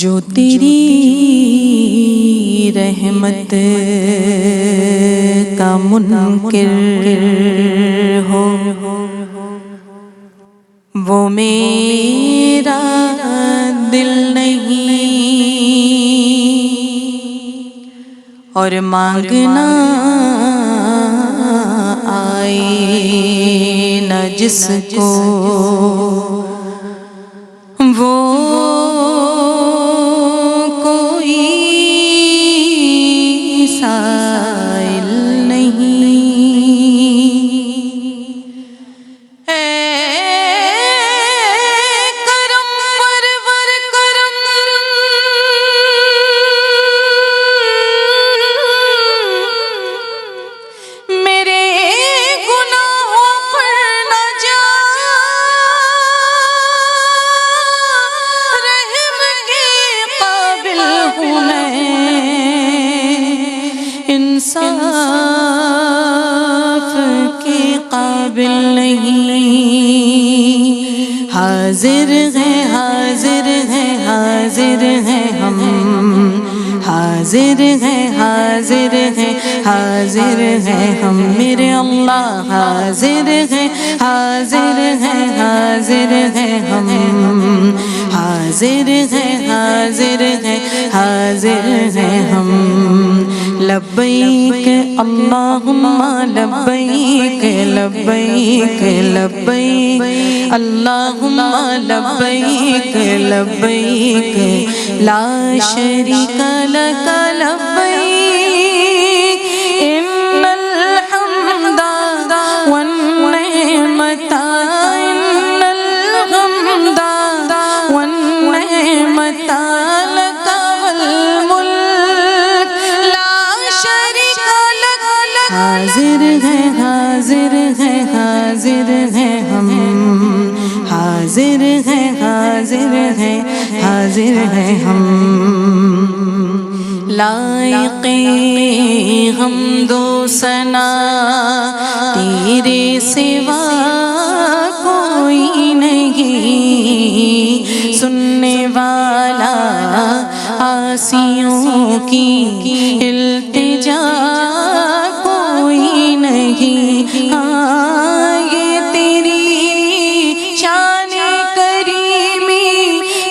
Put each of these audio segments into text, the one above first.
جو تیری رحمت کا منکر ہو وہ میرا دل نہیں، اور مانگنا آئے نہ جس کو وہ کوئی سائل نہیں۔ اے کرم پرور کرم، میرے گناہوں پر نہ جا، رحم کے قابل ہوں میں، انصاف کے قابل نہیں۔ حاضر ہے حاضر ہے حاضر ہے ہم، حاضر ہے حاضر ہے حاضر ہے ہم، میرے اللہ حاضر ہے حاضر ہے حاضر ہے ہم، حاضر ہے حاضر ہے حاضر ہے ہم۔ لبیک اللہم لبیک لبیک لبیک اللہم لبیک لبیک لا شریک لک لبیک، ان الحمد والنعمت ان الحمد والنعمت لک والملک لا شریک لک۔ حاضر ہے حاضر ہے حاضر ہے ہم، حاضر ہے حاضر ہے حاضر ہے ہم۔ لائق حمد و ثنا تیرے سوا کوئی نہیں، سننے والا عاصیوں کی التجا کوئی نہیں۔ ہاں یہ تیری شان کریمی،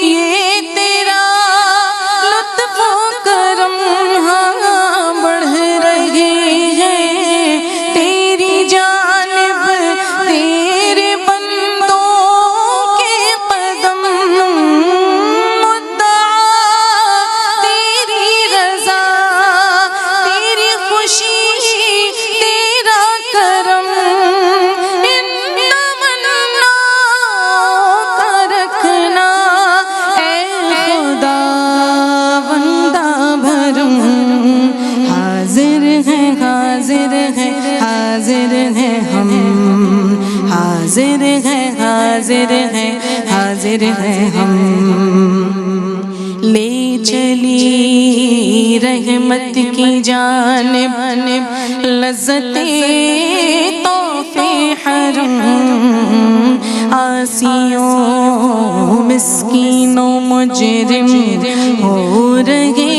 یہ تیرا لطف و کرم ہاں بڑھ رہے ہیں تیری جانب، تیرے بندوں کے قدم، مدعا تیری رضا، تیری خوشی، تیرا کرم، ان تمنا کا رکھنا اے خدا بندہ بھرم۔ حاضر ہے حاضر ہے حاضر ہے ہم، حاضر ہے حاضر ہے حاضر ہے ہم۔ لے چلی رحمت کی جانب لذت طوف حرم، عاصیوں مسکینوں مجرم ہو رہے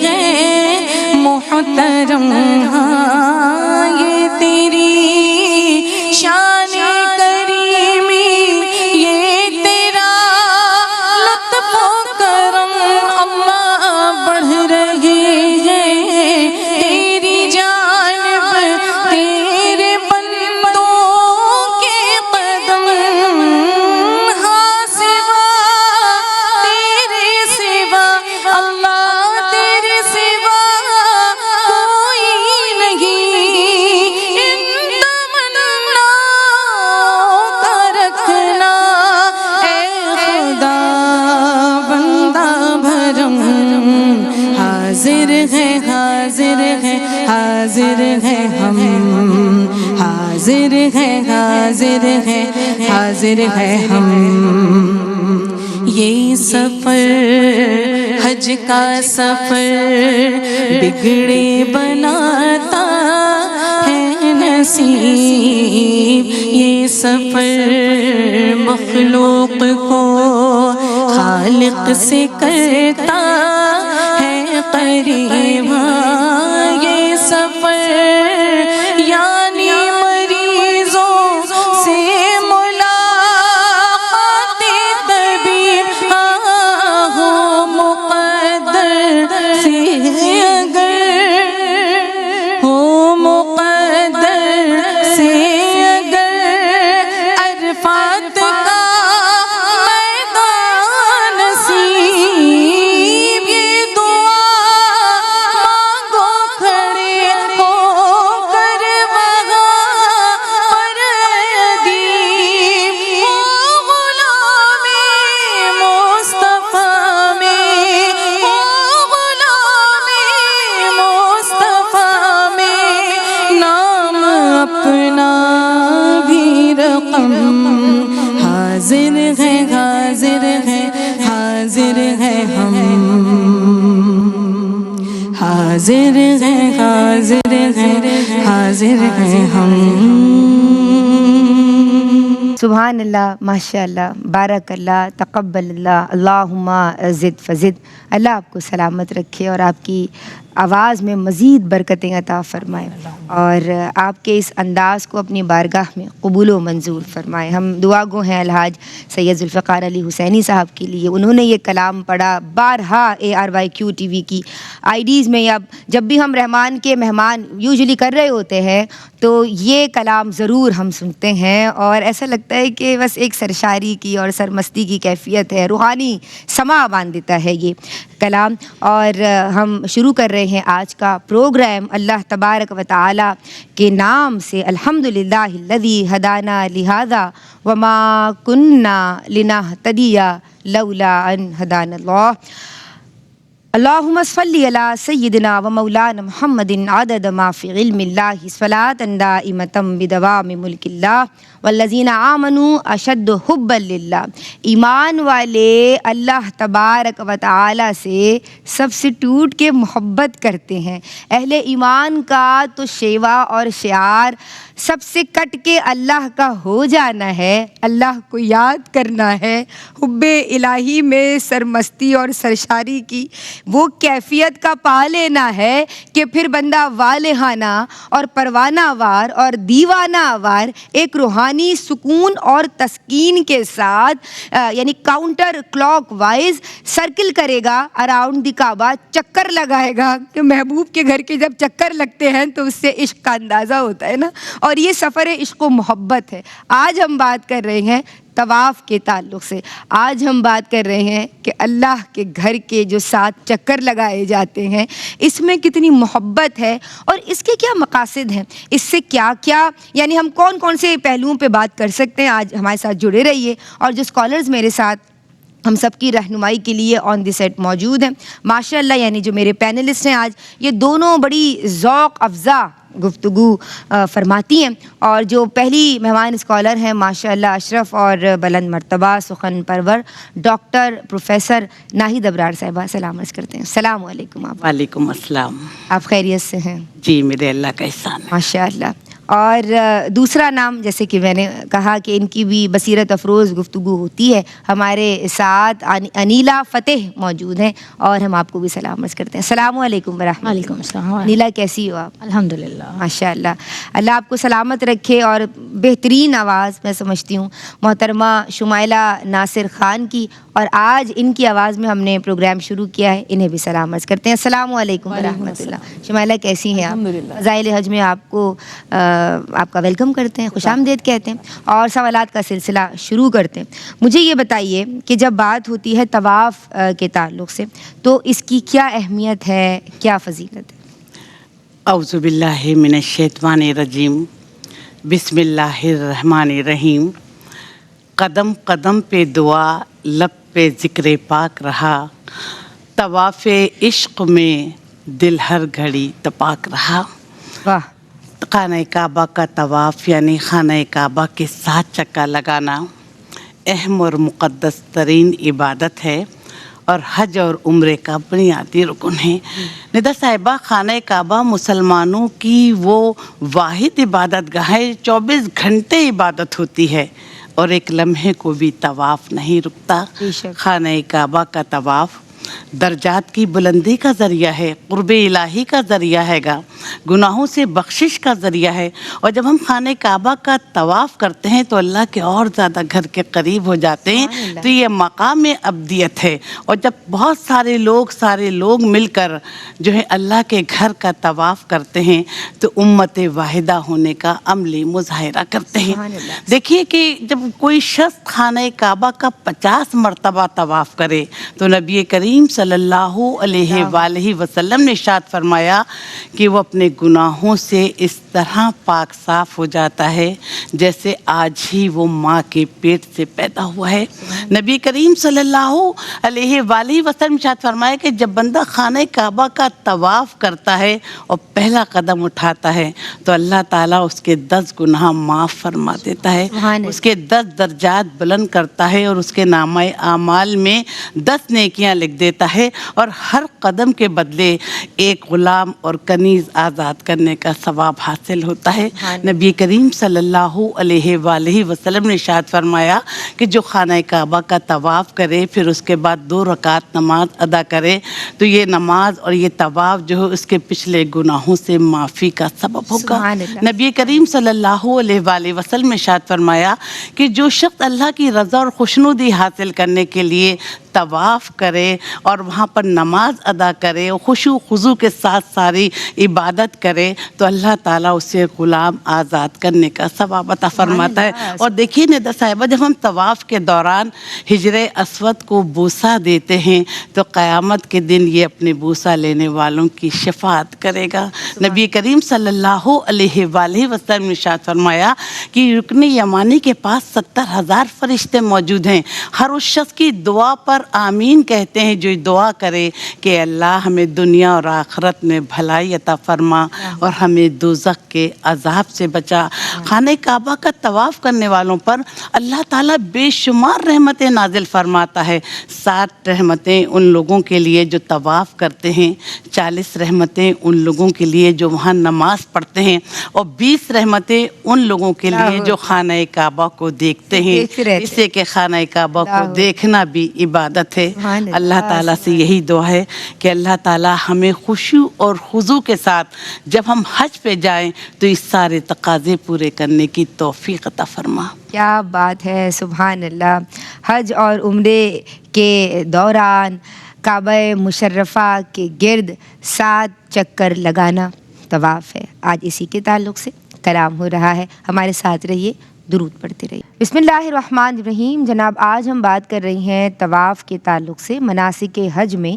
ہیں محترم۔ ہاں یہ تیری شان کریمی، یہ تیرا لطف و کرم اللہ بڑھ رہے ہیں تیری جانب، تیرے بندوں کے قدم، ہاں سوا تیرے سوا اللہ، تیرے سوا کوئی نہیں، ان تمنا کا رکھنا اے خدا بندہ بھرم۔ حاضر ہے حاضر ہے حاضر ہے ہم، حاضر ہے حاضر ہے حاضر ہے ہم۔ یہ سفر حج کا سفر بگڑے بناتا ہے نصیب، یہ سفر مخلوق کو خالق سے کرتا ہے قریب یہ سفر، یعنی مریضوں سے ملاقات طبیب ہو مقدر سے اگر، ہو مقدر سے اگر عرفات کا میدان نصیب، یہ دعا مانگو کھڑے ہو کر وہاں پر ادیب، ہو غلام مصطفیٰ میں، ہو غلام مصطفیٰ میں، نام اپنا بھی رقم، حاضر ہے حاضر ہے حاضر ہے ہم، حاضر ہے حاضر ہے حاضر ہے ہم۔ سبحان اللہ، ماشاء اللہ، بارک اللہ، تقبل اللہ، اللہم زد فزد۔ اللہ آپ کو سلامت رکھے اور آپ کی آواز میں مزید برکتیں عطا فرمائے اور آپ کے اس انداز کو اپنی بارگاہ میں قبول و منظور فرمائے۔ ہم دعا گو ہیں الحاج سید ذوالفقار علی حسینی صاحب کے لیے، انہوں نے یہ کلام پڑھا بارہا ARYQ TV کی IDs میں، یا جب بھی ہم رحمان کے مہمان یوزلی کر رہے ہوتے ہیں تو یہ کلام ضرور ہم سنتے ہیں اور ایسا لگتا ہے کہ بس ایک سرشاری کی اور سرمستی کی کیفیت ہے، روحانی سما باندھ دیتا ہے یہ کلام۔ اور ہم شروع کر رہے ہیں آج کا پروگرام اللہ تبارک و تعالی کے نام سے، الحمدللہ الذی ہدانا لہذا وما کننا لنہتدی لولا ان ہدانا اللہ۔ اللہم صلی علی سیدنا و مولانا محمد عدد ما فی علم اللہ صلاۃ دائمۃ بدوام ملک اللہ والذین آمنوا اشد حبا للہ۔ ایمان والے اللہ تبارک و تعالی سے سب سے ٹوٹ کے محبت کرتے ہیں۔ اہل ایمان کا تو شیوا اور شعار سب سے کٹ کے اللہ کا ہو جانا ہے، اللہ کو یاد کرنا ہے، حب الہی میں سرمستی اور سرشاری کی وہ کیفیت کا پا لینا ہے کہ پھر بندہ والہانہ اور پروانہ وار اور دیوانہ وار ایک روحانی سکون اور تسکین کے ساتھ یعنی کاؤنٹر کلاک وائز سرکل کرے گا اراؤنڈ دی کعبہ، چکر لگائے گا کہ محبوب کے گھر کے جب چکر لگتے ہیں تو اس سے عشق کا اندازہ ہوتا ہے نا، اور یہ سفر عشق و محبت ہے۔ آج ہم بات کر رہے ہیں طواف کے تعلق سے، آج ہم بات کر رہے ہیں کہ اللہ کے گھر کے جو 7 چکر لگائے جاتے ہیں اس میں کتنی محبت ہے اور اس کے کیا مقاصد ہیں، اس سے کیا کیا یعنی ہم کون کون سے پہلوؤں پہ بات کر سکتے ہیں۔ آج ہمارے ساتھ جڑے رہیے اور جو اسکالرز میرے ساتھ ہم سب کی رہنمائی کے لیے آن دی سیٹ موجود ہیں ماشاء اللہ، یعنی جو میرے پینلسٹ ہیں آج یہ دونوں بڑی ذوق افزا گفتگو فرماتی ہیں، اور جو پہلی مہمان اسکالر ہیں ماشاء اللہ اشرف اور بلند مرتبہ سخن پرور ڈاکٹر پروفیسر ناہید ابرار صاحبہ، سلام عرض کرتے ہیں۔ السلام علیکم۔ آپ وعلیکم السلام۔ آپ خیریت سے ہیں؟ جی میرے اللہ کا احسان ہے ماشاء اللہ۔ اور دوسرا نام جیسے کہ میں نے کہا کہ ان کی بھی بصیرت افروز گفتگو ہوتی ہے، ہمارے ساتھ انیلا فتح موجود ہیں اور ہم آپ کو بھی سلام عرض کرتے ہیں۔ السلام علیکم ورحمۃ اللہ۔ وعلیکم السلام۔ انیلا کیسی ہو آپ؟ الحمدللہ ماشاء اللہ، اللہ آپ کو سلامت رکھے، اور بہترین آواز میں سمجھتی ہوں محترمہ شمائلہ ناصر خان کی، اور آج ان کی آواز میں ہم نے پروگرام شروع کیا ہے، انہیں بھی سلام عرض کرتے ہیں۔ السلام علیکم ورحمۃ اللہ۔ شمائلہ کیسی ہیں آپ؟ فضائل حج میں آپ کو آپ کا ویلکم کرتے ہیں، خوش آمدید کہتے ہیں اور سوالات کا سلسلہ شروع کرتے ہیں۔ مجھے یہ بتائیے کہ جب بات ہوتی ہے طواف کے تعلق سے تو اس کی کیا اہمیت ہے، کیا فضیلت ہے؟ اعوذ باللہ من الشیطان الرجیم، بسم اللہ الرحمن الرحیم۔ قدم قدم پہ دعا، لب پہ ذکر پاک رہا، طواف عشق میں دل ہر گھڑی تپاک رہا۔ واہ! خانہ کعبہ کا طواف یعنی خانہ کعبہ کے 7 چکر لگانا اہم اور مقدس ترین عبادت ہے اور حج اور عمرے کا بنیادی رکن ہے۔ ندا صاحبہ، خانہ کعبہ مسلمانوں کی وہ واحد عبادت گاہ ہے، 24 گھنٹے عبادت ہوتی ہے اور ایک لمحے کو بھی طواف نہیں رکتا۔ بے شک۔ خانہ کعبہ کا طواف درجات کی بلندی کا ذریعہ ہے، قرب الہی کا ذریعہ ہے گا، گناہوں سے بخشش کا ذریعہ ہے، اور جب ہم خانہ کعبہ کا طواف کرتے ہیں تو اللہ کے اور زیادہ گھر کے قریب ہو جاتے ہیں۔ سبحان اللہ۔ تو یہ مقام ابدیت ہے، اور جب بہت سارے لوگ مل کر جو ہے اللہ کے گھر کا طواف کرتے ہیں تو امت واحدہ ہونے کا عملی مظاہرہ کرتے ہیں۔ سبحان اللہ۔ دیکھیے کہ جب کوئی شخص خانہ کعبہ کا 50 مرتبہ طواف کرے تو نبی کریم صلی اللہ علیہ وآلہ وسلم نے ارشاد فرمایا کہ وہ اپنے گناہوں سے اس طرح پاک صاف ہو جاتا ہے جیسے آج ہی وہ ماں کے پیٹ سے پیدا ہوا ہے۔ نبی کریم صلی اللہ علیہ وآلہ وسلم ارشاد فرمایا کہ جب بندہ خانہ کعبہ کا طواف کرتا ہے اور پہلا قدم اٹھاتا ہے تو اللہ تعالیٰ اس کے 10 گناہ معاف فرما دیتا ہے، اس کے 10 درجات بلند کرتا ہے، اور اس کے نامہ اعمال میں 10 نیکیاں لکھ دیتا ہے، اور ہر قدم کے بدلے ایک غلام اور کنیز آزاد کرنے کا ثواب حاصل ہوتا ہے۔ نبی کریم صلی اللہ علیہ وآلہ وسلم نے ارشاد فرمایا کہ جو خانہ کعبہ کا طواف کرے پھر اس کے بعد 2 رکعت نماز ادا کرے تو یہ نماز اور یہ طواف جو ہے اس کے پچھلے گناہوں سے معافی کا سبب ہوگا۔ سبحان اللہ۔ نبی کریم صلی اللہ علیہ وآلہ وسلم نے ارشاد فرمایا کہ جو شخص اللہ کی رضا اور خوشنودی حاصل کرنے کے لیے طواف کرے اور وہاں پر نماز ادا کرے اور خشوع و خضوع کے ساتھ ساری عبادت کرے تو اللہ تعالیٰ اسے غلام آزاد کرنے کا ثواب عطا فرماتا ہے۔ اور دیکھیے ندا صاحبہ، جب ہم طواف کے دوران حجر اسود کو بوسہ دیتے ہیں تو قیامت کے دن یہ اپنے بوسہ لینے والوں کی شفاعت کرے گا۔ نبی کریم صلی اللہ علیہ وآلہ وسلم نے ارشاد فرمایا کہ رکن یمانی کے پاس 70,000 فرشتے موجود ہیں، ہر اس شخص کی دعا پر آمین کہتے ہیں جو دعا کرے کہ اللہ ہمیں دنیا اور آخرت میں بھلائی عطا فرما اور ہمیں دوزخ کے عذاب سے بچا۔ خانہ کعبہ کا طواف کرنے والوں پر اللہ تعالیٰ بے شمار رحمتیں نازل فرماتا ہے۔ 60 رحمتیں ان لوگوں کے لیے جو طواف کرتے ہیں، 40 رحمتیں ان لوگوں کے لیے جو وہاں نماز پڑھتے ہیں، اور 20 رحمتیں ان لوگوں کے لیے جو خانہ کعبہ کو دیکھتے ہیں، اس سے کہ خانہ کعبہ کو دیکھنا بھی عبادت ہے۔ اللہ تعالیٰ سے یہی دعا ہے کہ اللہ تعالیٰ ہمیں خشوع اور خضوع کے ساتھ جب ہم حج پہ جائیں تو اس سارے تقاضے پورے کرنے کی توفیق عطا فرما۔ کیا بات ہے، سبحان اللہ۔ حج اور عمرے کے دوران کعبہ مشرفہ کے گرد 7 چکر لگانا طواف ہے۔ آج اسی کے تعلق سے کلام ہو رہا ہے، ہمارے ساتھ رہیے، درود پڑھتے رہیے۔ بسم اللہ الرحمن الرحیم۔ جناب آج ہم بات کر رہے ہیں طواف کے تعلق سے۔ مناسک حج میں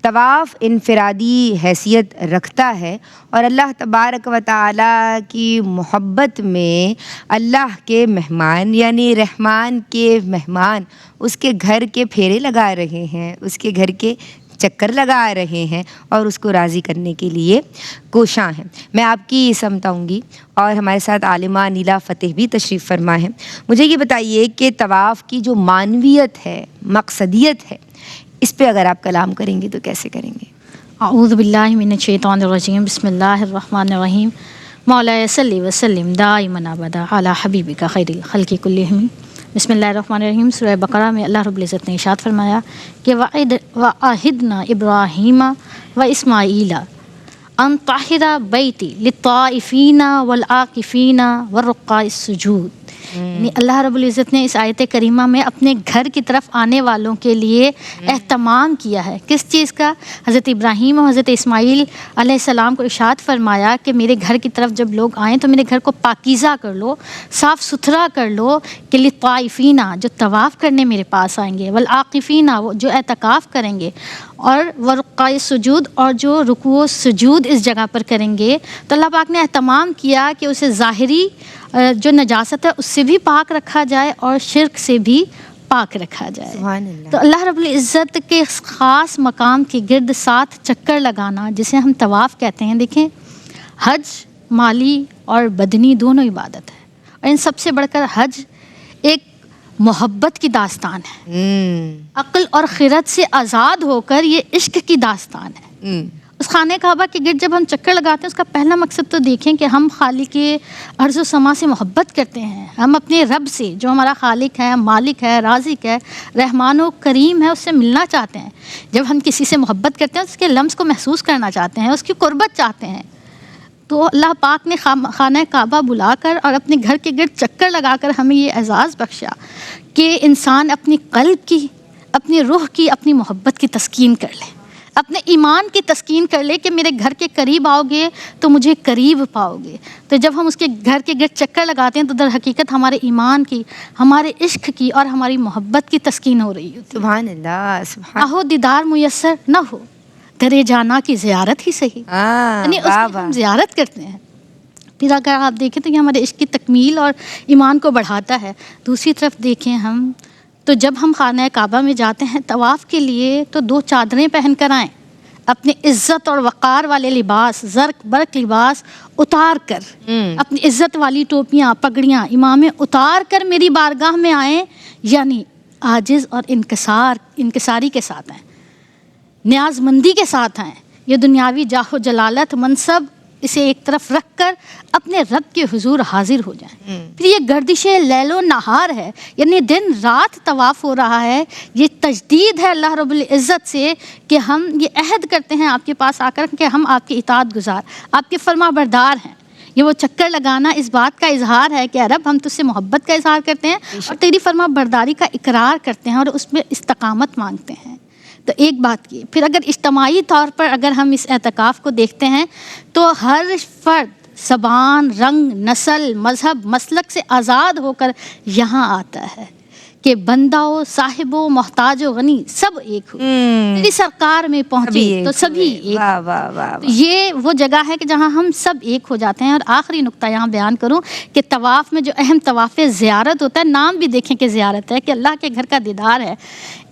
طواف انفرادی حیثیت رکھتا ہے اور اللہ تبارک و تعالیٰ کی محبت میں اللہ کے مہمان یعنی رحمان کے مہمان اس کے گھر کے پھیرے لگا رہے ہیں، اس کے گھر کے چکر لگا رہے ہیں اور اس کو راضی کرنے کے لیے کوشاں ہیں۔ میں آپ کی سمت آؤں گی اور ہمارے ساتھ عالمہ نیلا فتح بھی تشریف فرما ہے۔ مجھے یہ بتائیے کہ طواف کی جو معنویت ہے، مقصدیت ہے، اس پہ اگر آپ کلام کریں گے تو کیسے کریں گے؟ اعوذ باللہ من الشیطان الرجیم، بسم اللہ الرحمن الرحیم۔ مولاي صلی وسلم دائما ابدا علی حبیبک خیر الخلق کلہم۔ بسم اللہ الرحمن الرحیم۔ سورہ بقرہ میں اللہ رب العزت نے ارشاد فرمایا کہ وَعَهِدْنَا إِبْرَاهِيمَ وَإِسْمَاعِيلَ أَن طَهِّرَ بَيْتِي لِلطَّائِفِينَ وَالْعَاكِفِينَ وَالرُّكَّعِ السُّجُودِ۔ یعنی اللہ رب العزت نے اس آیت کریمہ میں اپنے گھر کی طرف آنے والوں کے لیے اہتمام کیا ہے۔ کس چیز کا؟ حضرت ابراہیم اور حضرت اسماعیل علیہ السلام کو ارشاد فرمایا کہ میرے گھر کی طرف جب لوگ آئیں تو میرے گھر کو پاکیزہ کر لو، صاف ستھرا کر لو، کہ للطائفین جو طواف کرنے میرے پاس آئیں گے، والعاکفین وہ جو اعتکاف کریں گے، اور ورقع سجود اور جو رکوع و سجود اس جگہ پر کریں گے۔ تو اللہ پاک نے اہتمام کیا کہ اسے ظاہری جو نجاست ہے اس سے بھی پاک رکھا جائے اور شرک سے بھی پاک رکھا جائے۔ سبحان اللہ۔ تو اللہ رب العزت کے خاص مقام کے گرد 7 چکر لگانا جسے ہم طواف کہتے ہیں، دیکھیں حج مالی اور بدنی دونوں عبادت ہے، اور ان سب سے بڑھ کر حج ایک محبت کی داستان ہے، عقل اور خرد سے آزاد ہو کر یہ عشق کی داستان ہے، اس خانہ کعبہ کے گرد جب ہم چکر لگاتے ہیں اس کا پہلا مقصد تو دیکھیں کہ ہم خالق ارض و سما سے محبت کرتے ہیں، ہم اپنے رب سے جو ہمارا خالق ہے، مالک ہے، رازق ہے، رحمان و کریم ہے، اس سے ملنا چاہتے ہیں۔ جب ہم کسی سے محبت کرتے ہیں اس کے لمس کو محسوس کرنا چاہتے ہیں، اس کی قربت چاہتے ہیں، تو اللہ پاک نے خانہ کعبہ بلا کر اور اپنے گھر کے گرد چکر لگا کر ہمیں یہ اعزاز بخشا کہ انسان اپنی قلب کی، اپنی روح کی، اپنی محبت کی تسکین کر لے، اپنے ایمان کی تسکین کر لے کہ میرے گھر کے قریب آؤ گے تو مجھے قریب پاؤ گے۔ تو جب ہم اس کے گھر کے گرد چکر لگاتے ہیں تو در حقیقت ہمارے ایمان کی، ہمارے عشق کی اور ہماری محبت کی تسکین ہو رہی ہوتی ہے۔ سبحان اللہ، سبحان نہ ہو دیدار میسر، نہ ہو درے جانا کی زیارت ہی صحیح، یعنی اس کی ہم زیارت کرتے ہیں۔ پھر اگر آپ دیکھیں تو یہ ہمارے عشق کی تکمیل اور ایمان کو بڑھاتا ہے۔ دوسری طرف دیکھیں ہم تو جب ہم خانہ کعبہ میں جاتے ہیں طواف کے لیے تو 2 چادریں پہن کر آئیں، اپنے عزت اور وقار والے لباس، زرق برق لباس اتار کر، اپنی عزت والی ٹوپیاں، پگڑیاں، امامیں اتار کر میری بارگاہ میں آئیں، یعنی عاجز اور انکساری کے ساتھ آئیں، نیاز مندی کے ساتھ آئیں۔ یہ دنیاوی جاہ و جلالت، منصب، اسے ایک طرف رکھ کر اپنے رب کے حضور حاضر ہو جائیں۔ پھر یہ گردش لیل و نہار ہے، یعنی دن رات طواف ہو رہا ہے۔ یہ تجدید ہے اللہ رب العزت سے کہ ہم یہ عہد کرتے ہیں آپ کے پاس آ کر کہ ہم آپ کے اطاعت گزار، آپ کے فرما بردار ہیں۔ یہ وہ چکر لگانا اس بات کا اظہار ہے کہ رب ہم تجھ سے محبت کا اظہار کرتے ہیں اور تیری فرما برداری کا اقرار کرتے ہیں اور اس میں استقامت مانگتے ہیں۔ تو ایک بات کی، پھر اگر اجتماعی طور پر اگر ہم اس اعتکاف کو دیکھتے ہیں تو ہر فرد زبان، رنگ، نسل، مذہب، مسلک سے آزاد ہو کر یہاں آتا ہے کہ بندہ و صاحب و محتاج و غنی سب ایک ہو، تیری سرکار میں پہنچے تو سبھی ایک۔ واہ واہ واہ، یہ وہ جگہ ہے کہ جہاں ہم سب ایک ہو جاتے ہیں۔ اور آخری نقطہ یہاں بیان کروں کہ طواف میں جو اہم طواف زیارت ہوتا ہے، نام بھی دیکھیں کہ زیارت ہے، کہ اللہ کے گھر کا دیدار ہے۔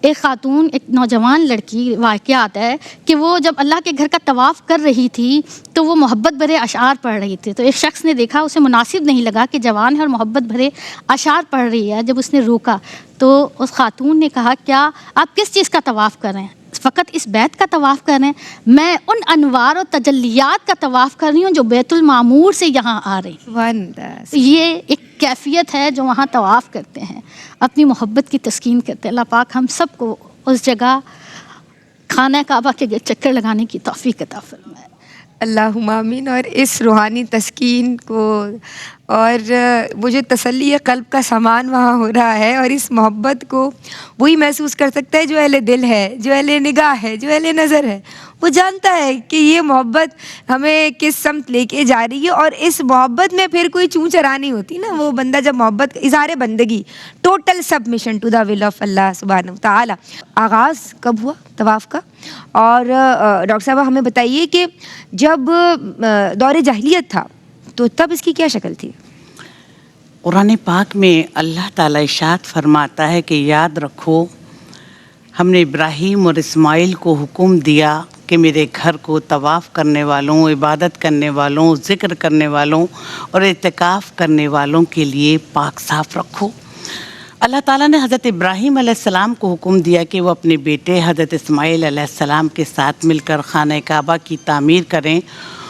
ایک خاتون، ایک نوجوان لڑکی، واقعہ آتا ہے کہ وہ جب اللہ کے گھر کا طواف کر رہی تھی تو وہ محبت بھرے اشعار پڑھ رہی تھی، تو ایک شخص نے دیکھا، اسے مناسب نہیں لگا کہ جوان ہے اور محبت بھرے اشعار پڑھ رہی ہے۔ جب اس نے روکا تو اس خاتون نے کہا، کیا آپ کس چیز کا طواف کر رہے ہیں؟ فقط اس بیت کا طواف کر رہے ہیں؟ میں ان انوار و تجلیات کا طواف کر رہی ہوں جو بیت المعمور سے یہاں آ رہی ہیں۔ سبحان اللہ۔ یہ ایک کیفیت ہے جو وہاں طواف کرتے ہیں، اپنی محبت کی تسکین کرتے ہیں۔ اللہ پاک ہم سب کو اس جگہ خانہ کعبہ کے چکر لگانے کی توفیق عطا فرمائے۔ اللہم آمین۔ اور اس روحانی تسکین کو اور وہ جو تسلی قلب کا سامان وہاں ہو رہا ہے، اور اس محبت کو وہی محسوس کر سکتا ہے جو اہل دل ہے، جو اہل نگاہ ہے، جو اہل نظر ہے۔ وہ جانتا ہے کہ یہ محبت ہمیں کس سمت لے کے جا رہی ہے، اور اس محبت میں پھر کوئی چوں چرا نہیں ہوتی نا۔ وہ بندہ جب محبت، اظہار بندگی، total submission to the will of Allah سبحانہ و تعالی۔ آغاز کب ہوا طواف کا؟ اور ڈاکٹر صاحبہ ہمیں بتائیے کہ جب دور جاہلیت تھا تو تب اس کی کیا شکل تھی؟ قرآن پاک میں اللہ تعالیٰ ارشاد فرماتا ہے کہ یاد رکھو، ہم نے ابراہیم اور اسماعیل کو حکم دیا کہ میرے گھر کو طواف کرنے والوں، عبادت کرنے والوں، ذکر کرنے والوں اور اعتکاف کرنے والوں کے لیے پاک صاف رکھو۔ اللہ تعالیٰ نے حضرت ابراہیم علیہ السلام کو حکم دیا کہ وہ اپنے بیٹے حضرت اسماعیل علیہ السلام کے ساتھ مل کر خانہ کعبہ کی تعمیر کریں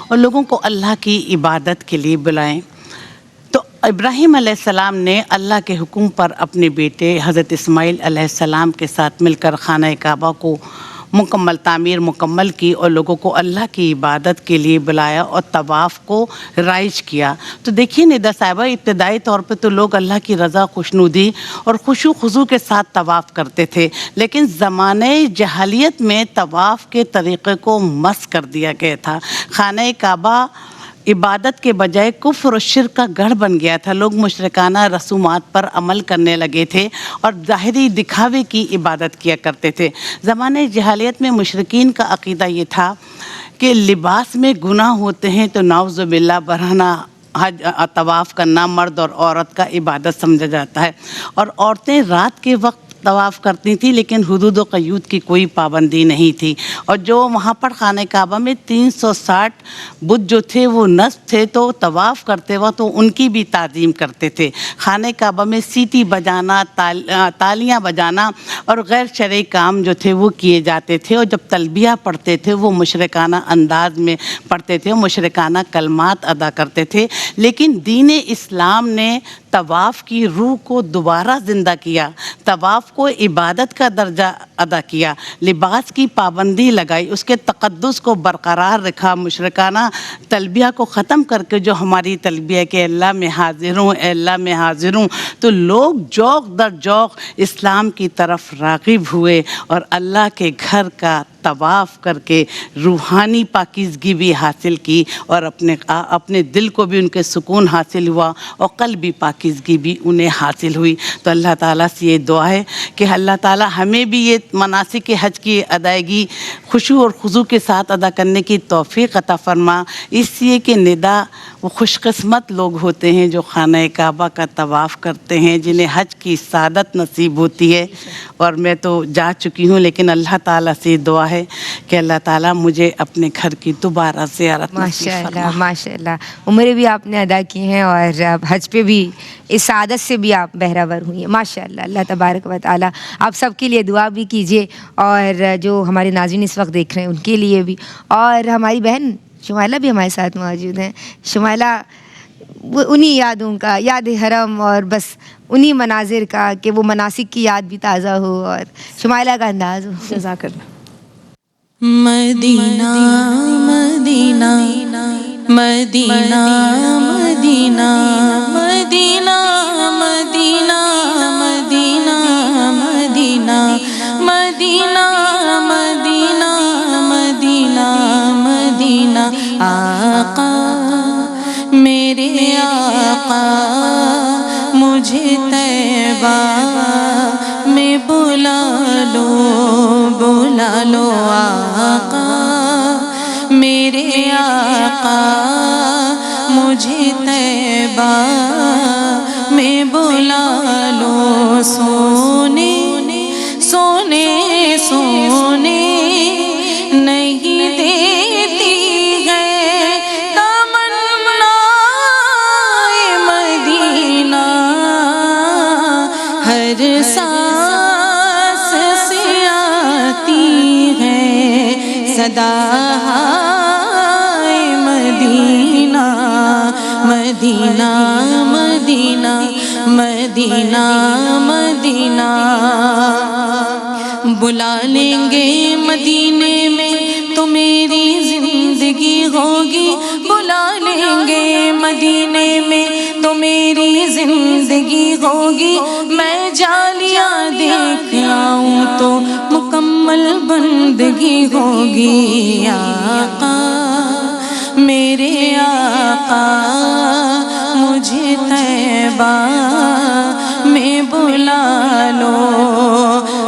اور لوگوں کو اللہ کی عبادت کے لیے بلائیں۔ تو ابراہیم علیہ السلام نے اللہ کے حکم پر اپنے بیٹے حضرت اسماعیل علیہ السلام کے ساتھ مل کر خانہ کعبہ کو تعمیر مکمل کی اور لوگوں کو اللہ کی عبادت کے لیے بلایا اور طواف کو رائج کیا۔ تو دیکھیے ندا صاحبہ، ابتدائی طور پہ تو لوگ اللہ کی رضا، خوشنودی اور خشوع خضوع کے ساتھ طواف کرتے تھے، لیکن زمانہ جہالیت میں طواف کے طریقے کو مسخ کر دیا گیا تھا۔ خانہ کعبہ عبادت کے بجائے کفر و شرک کا گڑھ بن گیا تھا۔ لوگ مشرکانہ رسومات پر عمل کرنے لگے تھے اور ظاہری دکھاوے کی عبادت کیا کرتے تھے۔ زمانے جہالیت میں مشرکین کا عقیدہ یہ تھا کہ لباس میں گناہ ہوتے ہیں تو نعوذ باللہ برہنہ حج طواف کرنا مرد اور عورت کا عبادت سمجھا جاتا ہے، اور عورتیں رات کے وقت طواف کرتی تھیں، لیکن حدود و قیود کی کوئی پابندی نہیں تھی. اور جو وہاں پر خانہ کعبہ میں 360 بت جو تھے وہ نصب تھے، تو طواف کرتے وقت تو ان کی بھی تعظیم کرتے تھے. خانہ کعبہ میں سیٹی بجانا، تالیاں بجانا اور غیر شرعی کام جو تھے وہ کیے جاتے تھے. اور جب تلبیہ پڑھتے تھے وہ مشرکانہ انداز میں پڑھتے تھے، مشرکانہ کلمات ادا کرتے تھے. لیکن دین اسلام نے طواف کی روح کو دوبارہ زندہ کیا، طواف کو عبادت کا درجہ ادا کیا، لباس کی پابندی لگائی، اس کے تقدس کو برقرار رکھا. مشرکانہ تلبیہ کو ختم کر کے جو ہماری تلبیہ کہ اللہ میں حاضر ہوں، اے اللہ میں حاضر ہوں، تو لوگ جوق در جوق اسلام کی طرف راغب ہوئے اور اللہ کے گھر کا طواف کر کے روحانی پاکیزگی بھی حاصل کی، اور اپنے دل کو بھی ان کے سکون حاصل ہوا اور قلبی پاکیزگی بھی انہیں حاصل ہوئی. تو اللہ تعالیٰ سے یہ دعا ہے کہ اللہ تعالیٰ ہمیں بھی یہ مناسک حج کی ادائیگی خشوع اور خضوع کے ساتھ ادا کرنے کی توفیق عطا فرما. اس لیے کہ ندا وہ خوش قسمت لوگ ہوتے ہیں جو خانہ کعبہ کا طواف کرتے ہیں، جنہیں حج کی سعادت نصیب ہوتی ہے. اور میں تو جا چکی ہوں، لیکن اللہ تعالیٰ سے دعا ہے کہ اللہ تعالیٰ مجھے اپنے گھر کی دوبارہ زیارت نصیب فرما. ماشاء اللہ ماشاء اللہ، عمریں بھی آپ نے ادا کی ہیں اور حج پہ بھی اس سعادت سے بھی آپ بہرہ ور ہوئی ہیں. ماشاء اللہ. اللہ تبارک و تعالیٰ آپ سب کے لیے دعا بھی کیجیے، اور جو ہمارے ناظرین اس وقت دیکھ رہے ہیں ان کے لیے بھی. اور ہماری بہن شمائلہ بھی ہمارے ساتھ موجود ہیں. شمائلہ انہی یادوں کا، یاد حرم اور بس انہی مناظر کا، کہ وہ مناسک کی یاد بھی تازہ ہو اور شمائلہ کا انداز ہو. جزاک اللہ. مدینہ مدینہ مدینہ مدینہ مدینہ مدینہ مدینہ مدینہ مدینہ مدینہ مدینہ مدینہ. آقا میرے آقا مجھے طیبہ میں بلا لو، بلا لو. آقا میرے آقا مجھے طیبہ میں بلا لو. سونے سونے سونے نہیں دیتی ہے تمنا مدینہ، ہر سانس سے آتی ہے صدا مدینہ. مدینہ مدینہ مدینہ مدینہ. بلا لیں گے مدینے میں تو میری زندگی ہوگی، بلا لیں گے مدینے میں تو میری زندگی ہوگی. میں جالیاں دیکھ آؤں تو مکمل بندگی ہوگی. آقا میرے آقا مجھے طیبہ میں بلا لو.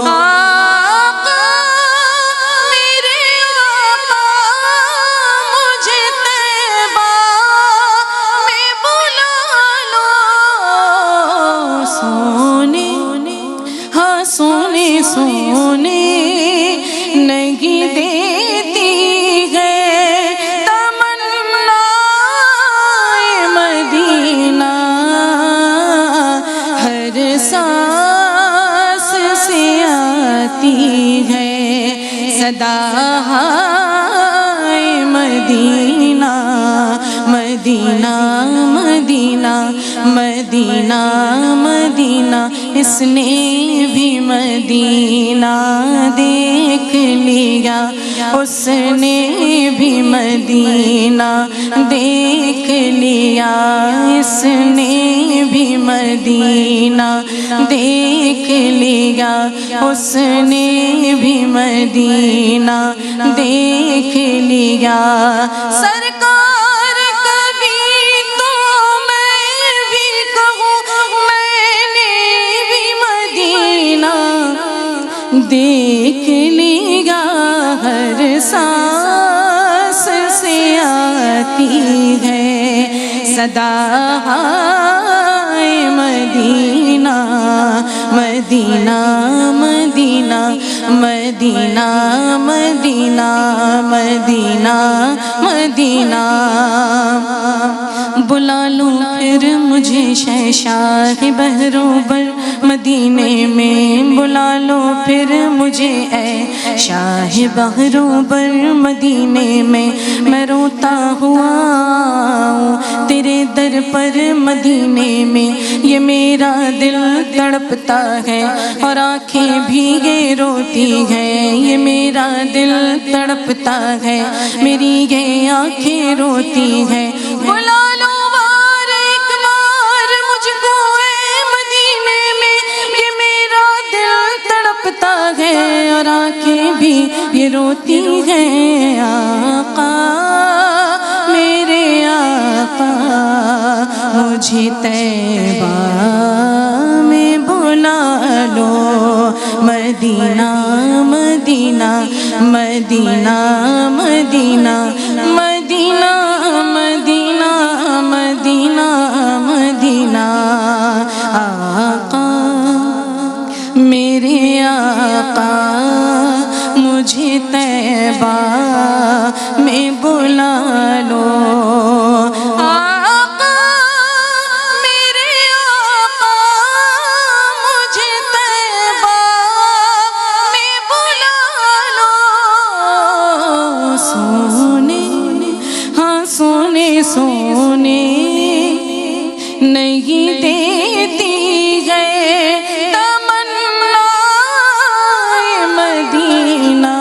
آقا میرے آقا مجھے طیبہ میں بلا لو. سونے ہاں سونے سونے نہیں دیتی ہے تمنا مدینہ، ہر سانس سے آتی ہے صدا مدینہ. مدینہ مدینہ مدینہ مدینہ. اس نے بھی مدینہ دیکھ لیا، اس نے بھی مدینہ دیکھ لیا، اس نے بھی مدینہ دیکھ لیا، اس نے بھی مدینہ دیکھ لیا. سرکار کبھی تو میں بھی کہوں میں نے بھی مدینہ دیکھ لیا، ہر سانس سے آتی ہے صدا مدینہ. مدینہ مدینہ مدینہ مدینہ مدینہ مدینہ بلا لوں پھر مجھے شہنشاہ بہروبر مدینے میں بلا لو پھر مجھے اے شاہ بہروبر مدینے میں روتا ہوا ہوں تیرے در پر مدینے میں یہ میرا دل تڑپتا ہے اور آنکھیں بھیگے روتی ہیں یہ میرا دل تڑپتا ہے میری یہ آنکھیں روتی ہیں بلا لو بار ایک بار مجھ کو اے مدینے میں یہ میرا دل تڑپتا ہے اور آنکھیں بھی یہ روتی ہیں آقا میرے آقا مجھے طیبہ میں بلا لو مدینہ مدینہ مدینہ مدینہ مدینہ مدینہ مدینہ مدینہ آقا میرے آقا مجھے طیبہ میں بلا لو آقا میرے آقا مجھے طیبہ میں بلا لو سونے ہاں سونے سونے نہیں دیتی ہے تمنا مدینہ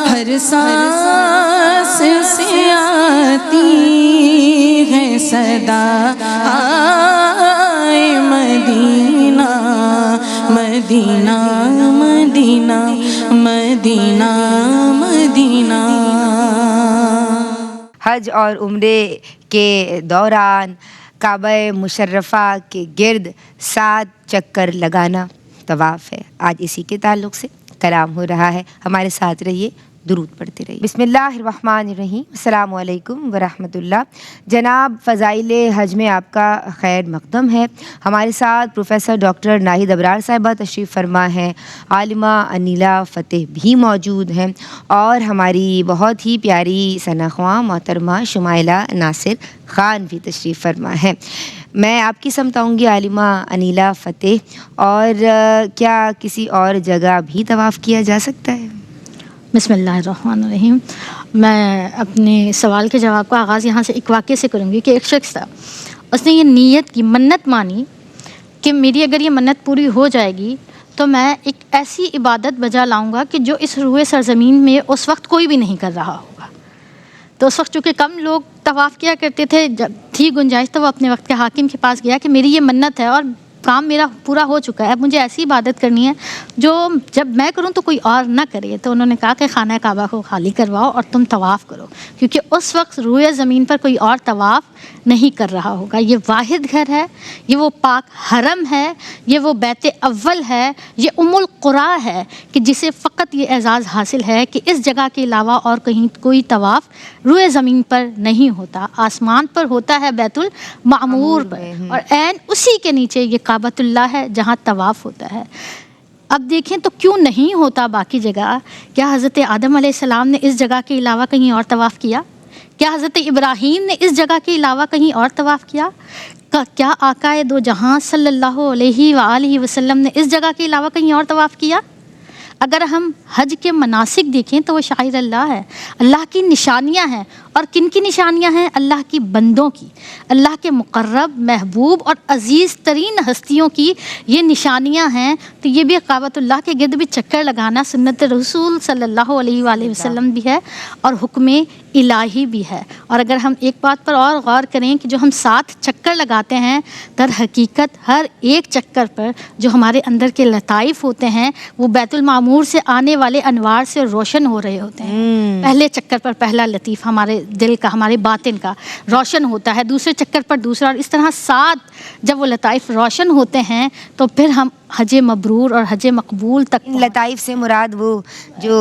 ہر سانس سے آتی ہے صدا مدینہ مدینہ مدینہ مدینہ مدینہ حج اور عمرے کے دوران کعبہ مشرفہ کے گرد 7 چکر لگانا طواف ہے. آج اسی کے تعلق سے کلام ہو رہا ہے. ہمارے ساتھ رہیے، درود پڑھتے رہیے. بسم اللہ الرحمن الرحیم. السلام علیکم ورحمۃ اللہ. جناب فضائل حج میں آپ کا خیر مقدم ہے. ہمارے ساتھ پروفیسر ڈاکٹر ناہید ابرار صاحبہ تشریف فرما ہیں، عالمہ انیلا فتح بھی موجود ہیں، اور ہماری بہت ہی پیاری ثنا خواں محترمہ شمائلہ ناصر خان بھی تشریف فرما ہیں. میں آپ کی سمت آؤں گی عالمہ انیلا فتح. اور کیا کسی اور جگہ بھی طواف کیا جا سکتا ہے؟ بسم اللہ الرحمن الرحیم. میں اپنے سوال کے جواب کا آغاز یہاں سے ایک واقعے سے کروں گی کہ ایک شخص تھا، اس نے یہ نیت کی، منت مانی کہ میری اگر یہ منت پوری ہو جائے گی تو میں ایک ایسی عبادت بجا لاؤں گا کہ جو اس روئے سرزمین میں اس وقت کوئی بھی نہیں کر رہا ہوگا. تو اس وقت چونکہ کم لوگ طواف کیا کرتے تھے، جب تھی گنجائش تو وہ اپنے وقت کے حاکم کے پاس گیا کہ میری یہ منت ہے اور کام میرا پورا ہو چکا ہے، اب مجھے ایسی عبادت کرنی ہے جو جب میں کروں تو کوئی اور نہ کرے. تو انہوں نے کہا کہ خانہ کعبہ کو خالی کرواؤ اور تم طواف کرو، کیونکہ اس وقت روئے زمین پر کوئی اور طواف نہیں کر رہا ہوگا. یہ واحد گھر ہے، یہ وہ پاک حرم ہے، یہ وہ بیت اول ہے، یہ ام القریٰ ہے کہ جسے فقط یہ اعزاز حاصل ہے کہ اس جگہ کے علاوہ اور کہیں کوئی طواف روئے زمین پر نہیں ہوتا. آسمان پر ہوتا ہے بیت المعمور پر، اور عین اسی کے نیچے یہ کعبۃ اللہ ہے جہاں طواف ہوتا ہے. اب دیکھیں تو کیوں نہیں ہوتا باقی جگہ؟ کیا حضرت آدم علیہ السلام نے اس جگہ کے علاوہ کہیں اور طواف کیا؟ کیا حضرت ابراہیم نے اس جگہ کے علاوہ کہیں اور طواف کیا؟ کیا آقائے دو جہاں صلی اللہ علیہ وآلہ وسلم نے اس جگہ کے علاوہ کہیں اور طواف کیا؟ اگر ہم حج کے مناسک دیکھیں تو وہ شاعر اللہ ہے، اللہ کی نشانیاں ہیں. اور کن کی نشانیاں ہیں؟ اللہ کی بندوں کی، اللہ کے مقرب، محبوب اور عزیز ترین ہستیوں کی یہ نشانیاں ہیں. تو یہ بھی کعبۃ اللہ کے گرد بھی چکر لگانا سنت رسول صلی اللہ علیہ وآلہ وسلم بھی ہے اور حکم الہی بھی ہے. اور اگر ہم ایک بات پر اور غور کریں کہ جو ہم 7 چکر لگاتے ہیں، در حقیقت ہر ایک چکر پر جو ہمارے اندر کے لطائف ہوتے ہیں وہ بیت المعمور سے آنے والے انوار سے روشن ہو رہے ہوتے ہیں. پہلے چکر پر پہلا لطیف ہمارے دل کا، ہمارے باطن کا روشن ہوتا ہے، دوسرے چکر پر دوسرا، اور اس طرح 7 جب وہ لطائف روشن ہوتے ہیں تو پھر ہم حج مبرور اور حج مقبول تک. لطائف سے مراد وہ جو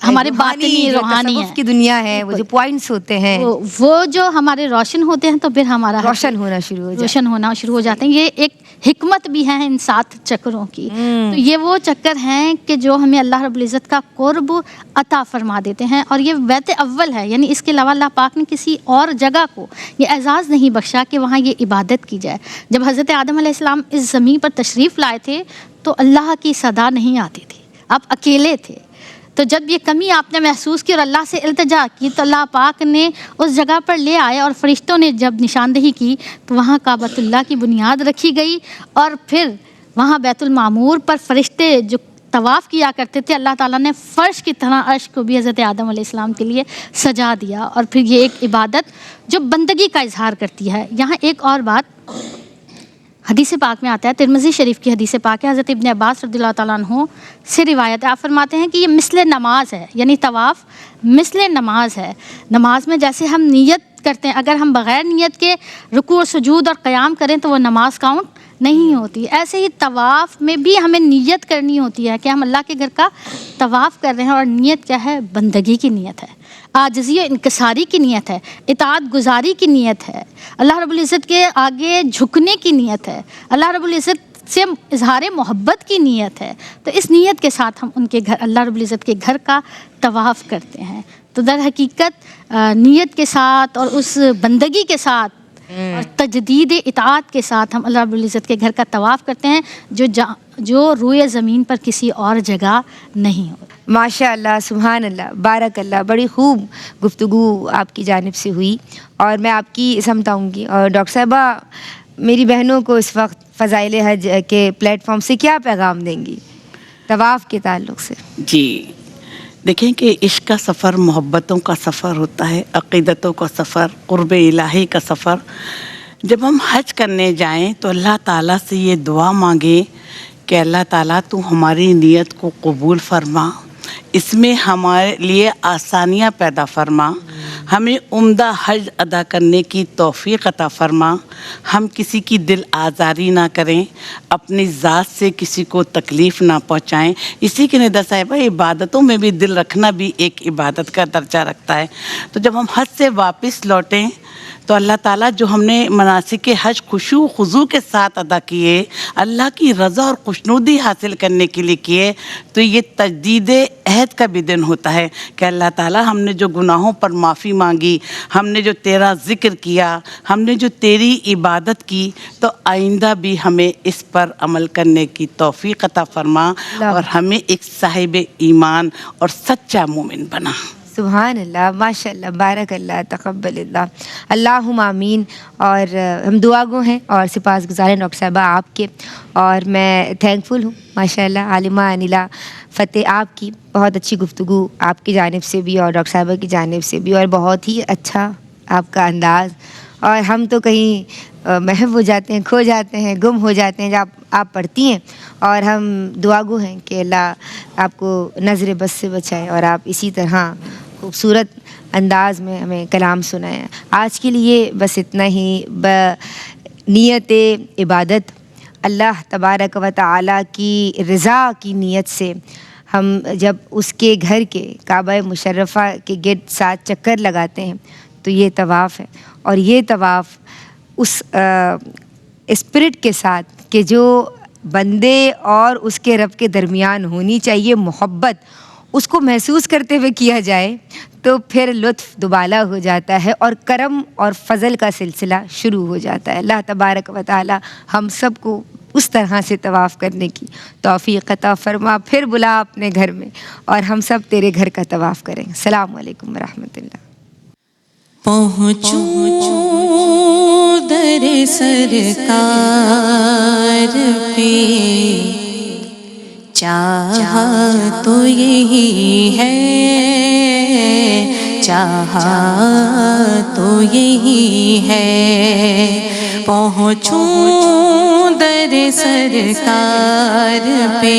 ہمارے باطنی روحانی ہے کی دنیا ہے، وہ جو پوائنٹس ہوتے ہیں، وہ جو ہمارے روشن ہوتے ہیں تو پھر ہمارا روشن ہونا شروع ہو روشن ہونا شروع ہو جاتے ہیں. یہ ایک حکمت بھی ہے ان 7 چکروں کی. تو یہ وہ چکر ہیں کہ جو ہمیں اللہ رب العزت کا قرب عطا فرما دیتے ہیں, اور یہ بیت اول ہے, یعنی اس کے علاوہ اللہ پاک نے کسی اور جگہ کو یہ اعزاز نہیں بخشا کہ وہاں یہ عبادت کی جائے. جب حضرت آدم علیہ السلام اس زمین پر تشریف لائے تھے تو اللہ کی صدا نہیں آتی تھی, آپ اکیلے تھے. تو جب یہ کمی آپ نے محسوس کی اور اللہ سے التجا کی تو اللہ پاک نے اس جگہ پر لے آئے, اور فرشتوں نے جب نشاندہی کی تو وہاں کعبۃ اللہ کی بنیاد رکھی گئی, اور پھر وہاں بیت المعمور پر فرشتے جو طواف کیا کرتے تھے, اللہ تعالیٰ نے فرش کی طرح عرش کو بھی حضرت آدم علیہ السلام کے لیے سجا دیا. اور پھر یہ ایک عبادت جو بندگی کا اظہار کرتی ہے. یہاں ایک اور بات حدیث پاک میں آتا ہے, ترمذی شریف کی حدیث پاک ہے, حضرت ابن عباس رضی اللہ تعالیٰ عنہ سے روایت ہے. آپ فرماتے ہیں کہ یہ مثل نماز ہے, یعنی طواف مثل نماز ہے. نماز میں جیسے ہم نیت کرتے ہیں, اگر ہم بغیر نیت کے رکوع اور سجود اور قیام کریں تو وہ نماز کاؤنٹ نہیں ہوتی. ایسے ہی طواف میں بھی ہمیں نیت کرنی ہوتی ہے کہ ہم اللہ کے گھر کا طواف کر رہے ہیں, اور نیت کیا ہے؟ بندگی کی نیت ہے, عاجزی و انکساری کی نیت ہے, اطاعت گزاری کی نیت ہے, اللہ رب العزت کے آگے جھکنے کی نیت ہے, اللہ رب العزت سے اظہار محبت کی نیت ہے. تو اس نیت کے ساتھ ہم ان کے گھر, اللہ رب العزت کے گھر کا طواف کرتے ہیں. تو در حقیقت نیت کے ساتھ اور اس بندگی کے ساتھ اور تجدید اطاعت کے ساتھ ہم اللہ رب العزت کے گھر کا طواف کرتے ہیں, جو روئے زمین پر کسی اور جگہ نہیں ہو. ماشاء اللہ, سبحان اللہ, بارک اللہ. بڑی خوب گفتگو آپ کی جانب سے ہوئی, اور میں آپ کی سمت آؤں گی. اور ڈاکٹر صاحبہ, میری بہنوں کو اس وقت فضائل حج کے پلیٹ فارم سے کیا پیغام دیں گی طواف کے تعلق سے؟ جی دیکھیں کہ عشق کا سفر محبتوں کا سفر ہوتا ہے, عقیدتوں کا سفر, قرب الہی کا سفر. جب ہم حج کرنے جائیں تو اللہ تعالیٰ سے یہ دعا مانگیں کہ اللہ تعالیٰ تو ہماری نیت کو قبول فرما, اس میں ہمارے لیے آسانیاں پیدا فرما, ہمیں عمدہ حج ادا کرنے کی توفیق عطا فرما, ہم کسی کی دل آزاری نہ کریں, اپنی ذات سے کسی کو تکلیف نہ پہنچائیں. اسی کے ندا صاحبہ عبادتوں میں بھی دل رکھنا بھی ایک عبادت کا درجہ رکھتا ہے. تو جب ہم حج سے واپس لوٹیں تو اللہ تعالیٰ جو ہم نے مناسک حج خشوع خضوع کے ساتھ ادا کیے, اللہ کی رضا اور خوشنودی حاصل کرنے کے لیے کیے, تو یہ تجدید عہد کا بھی دن ہوتا ہے کہ اللہ تعالیٰ ہم نے جو گناہوں پر معافی مانگی, ہم نے جو تیرا ذکر کیا, ہم نے جو تیری عبادت کی, تو آئندہ بھی ہمیں اس پر عمل کرنے کی توفیق عطا فرما, اور ہمیں ایک صاحب ایمان اور سچا مومن بنا. سبحان اللہ, ماشاء اللہ, بارک اللہ, تقبل اللہ, اللہم آمین. اور ہم دعا گو ہیں اور سپاس گزار ہیں ڈاکٹر صاحبہ آپ کے, اور میں تھینکفل ہوں ماشاء اللہ عالمہ انیلا فتح آپ کی. بہت اچھی گفتگو آپ کی جانب سے بھی اور ڈاکٹر صاحبہ کی جانب سے بھی, اور بہت ہی اچھا آپ کا انداز, اور ہم تو کہیں محو ہو جاتے ہیں, کھو جاتے ہیں, گم ہو جاتے ہیں جب آپ پڑھتی ہیں, اور ہم دعا گو ہیں کہ اللہ آپ کو نظر بس سے بچائے اور آپ اسی طرح خوبصورت انداز میں ہمیں کلام سنائیں. آج کے لیے بس اتنا ہی. نیت عبادت اللہ تبارک و تعالیٰ کی رضا کی نیت سے ہم جب اس کے گھر کے کعبہ مشرفہ کے گرد 7 چکر لگاتے ہیں تو یہ طواف ہے. اور یہ طواف اس اسپرٹ کے ساتھ کہ جو بندے اور اس کے رب کے درمیان ہونی چاہیے محبت, اس کو محسوس کرتے ہوئے کیا جائے تو پھر لطف دوبالا ہو جاتا ہے اور کرم اور فضل کا سلسلہ شروع ہو جاتا ہے. اللہ تبارک و تعالی ہم سب کو اس طرح سے طواف کرنے کی توفیق عطا فرما. پھر بلا اپنے گھر میں اور ہم سب تیرے گھر کا طواف کریں. السلام علیکم ورحمۃ اللہ. پہنچوں در سرکار پہ چاہا تو یہی ہے, چاہا تو یہی ہے. پہنچوں در سرکار پہ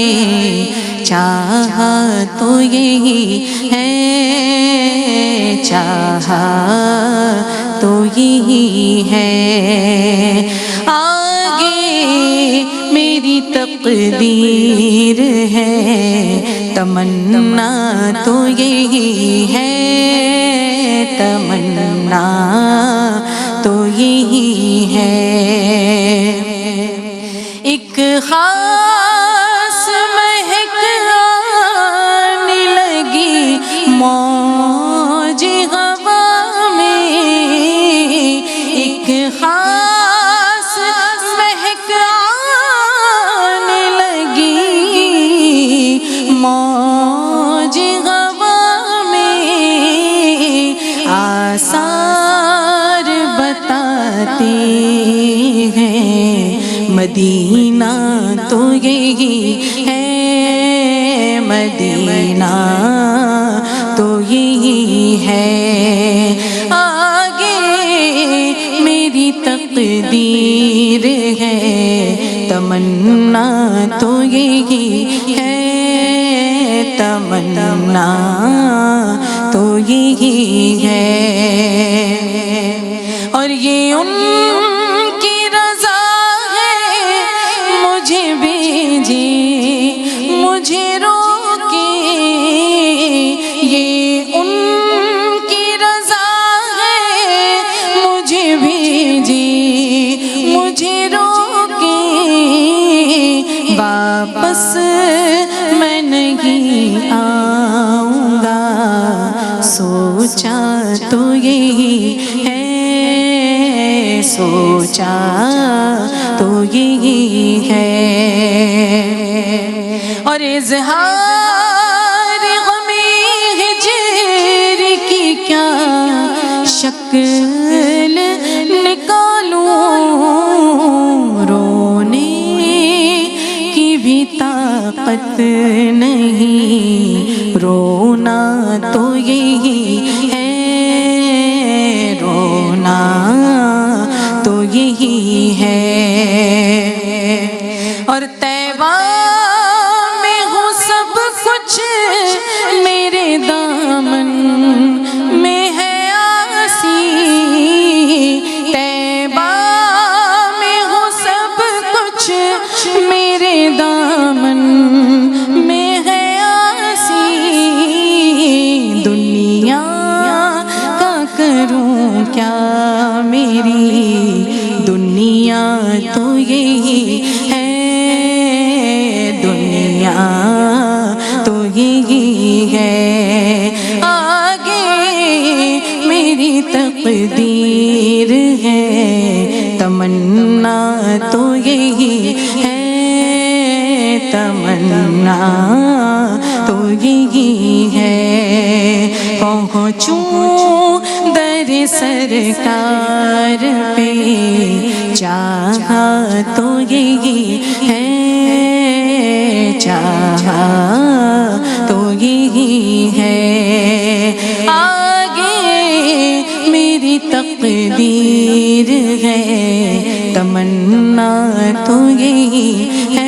چاہا تو یہی ہے, چاہا تو یہی ہے. آگے میری تقدیر ہے, تمنا تو یہی ہے, تمنا تو یہی ہے. ہے مدینہ تو یہی ہے آگے میری تقدیر ہے تمنا تو یہی ہے تمنا تو یہی ہے اور یہ ان کی رضا ہے مجھے بھیجے مجھے روکے یہ ان کی رضا ہے مجھے بھیجے مجھے روکے واپس میں نہیں آؤں گا سوچا تو یہی ہے سوچا تو یہی ہے اور اظہار غمی ہجر کی کیا شکل نکالوں رونے کی بھی طاقت نہیں رونا تو یہی ہے رونا تو یہی ہے اور طیبہ میں ہو سب کچھ میرے دامن میں ہے آسی طیبہ میں ہو سب کچھ میرے دامن میں ہے آسی دنیا کا کروں کیا میری دنیا تو یہی ہے دنیا تو یہی ہے آگے میری تقدیر ہے تمنا تو یہی ہے تمنا تو یہی ہے پہنچوں در سرکار پہ چاہا تو یہی ہے چاہا تو یہی ہے آگے میری تقدیر ہے تمنا تو یہی ہے